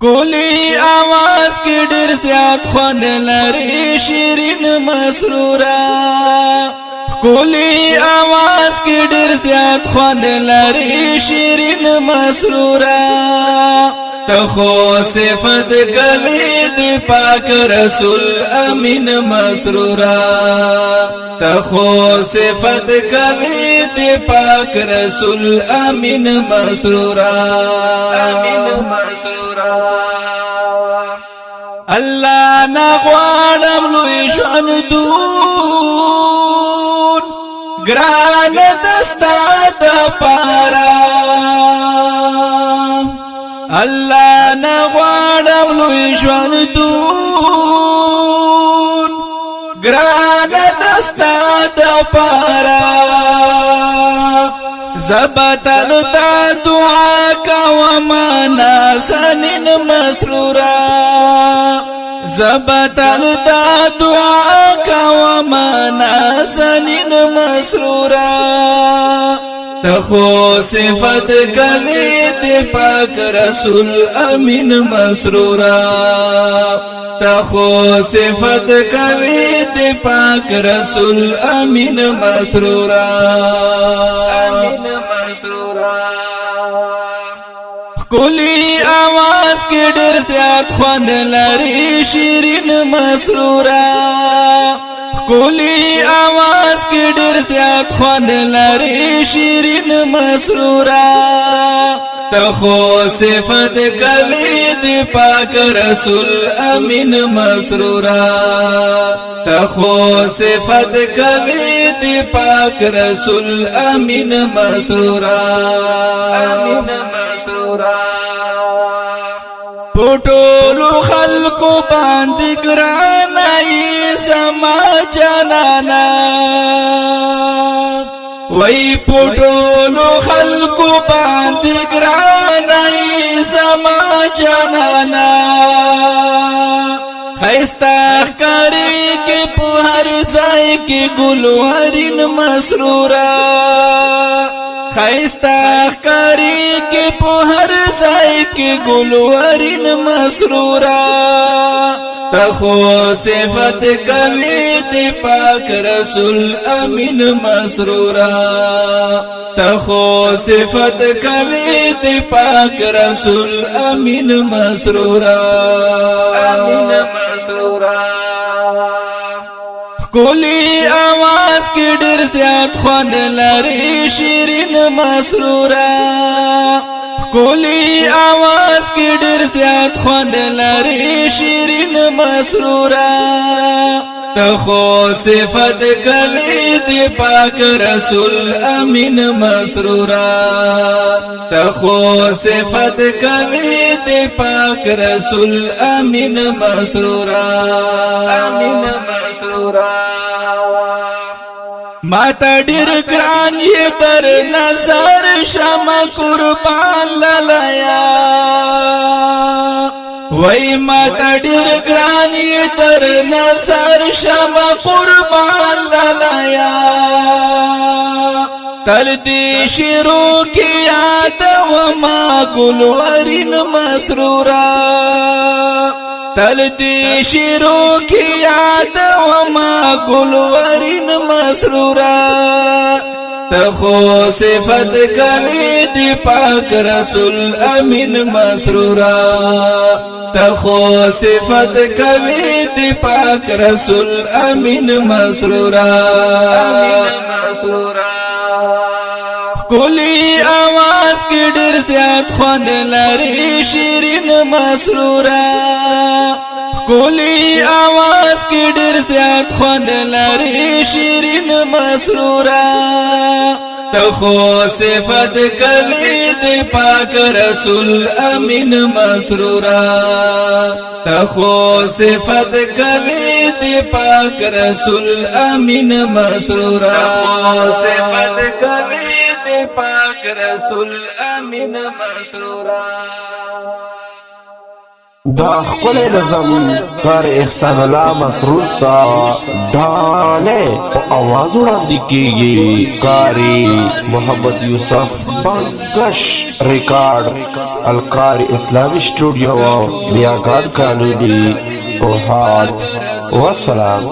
کولی آواز کی ډیر زیات خوند لري شیرین مسرورا کولی آواز کی ډیر زیات خوند لري شیرین مسرورا تخو صفت کوي د پاک رسول امین مسرورا تخو صفت کوي د پاک رسول امین مسرورا امین مسرورا الله نغوانم لوی ژوندون ګران دستا د پارا الله نغوانم لوی ژوندون ګران دستا د پارا زبطل تا دعا کوما ناسنین مسرورا زبطل تا دعا کوما ناسنین مسرورا تخو صفت کوي د پاک رسول امین مسرورا تخو صفت کوي د پاک رسول امین مسرورا امین مسرورا کولی آواز کی ډیر زیات خوند لري شیرین مسرورا کولی آواز کی ډیر زیات خوند لري شیرین مسرورا تخو صفت کوي د پاک رسول امین مسرورا تخو صفت کوي د پاک رسول امین مسرورا امین مسرورا پټولو خلکو باندې ګرانای سما جانانا وای پټولو خلکو باندې ګرانای سما جانانا خیستا کاری کې په هر ځای کې ګلورین مسرورا خیستا کاری کې په هر ځای کې ګلورین مسرورا تخو صفت کوي د پاک رسول امین مسرورا تخو صفت کوي د پاک رسول امین مسرورا امین مسرورا کولی آواز کی ډیر زیات خوند لري شیرین مسرورا کولی آواز کی ډیر زیات خوند لري شیرین مسرورا تخو صفت کوي د پاک رسول امین مسرورا تخو صفت کوي د پاک رسول امین مسرورا امین مسرورا ماتا ډیر ګران یې تر نظر شمع قربان للایا وای ماتا ډیر ګران یې تر نظر شمع قربان للایا تر دې شروع کی یاد و ما ګلورین مسرورا تل دی شیرو کی یاد و ما گلورین مسرورا تخو صفت کوي د پاک رسول امین مسرورا تخو صفت کوي د پاک رسول امین مسرورا امین مسرورا کولی آواز کی ډیر زیات خوند لري شیرین مسرورا کولی آواز کی ډیر زیات خوند لري شیرین مسرورا تخو صفت کوي د پاک رسول امین مسرورا تخو صفت کوي د پاک رسول امین مسرورا تخو صفت کوي د پاک رسول امین مسرورا دا خپل نظم کار احسان الله مسرور تا ډاله او आवाज وړاندې کیږي کاری محمد یوسف بنگش ریکارډ القاری اسلامی سټوډیو بیاګان قانوني کوهات والسلام.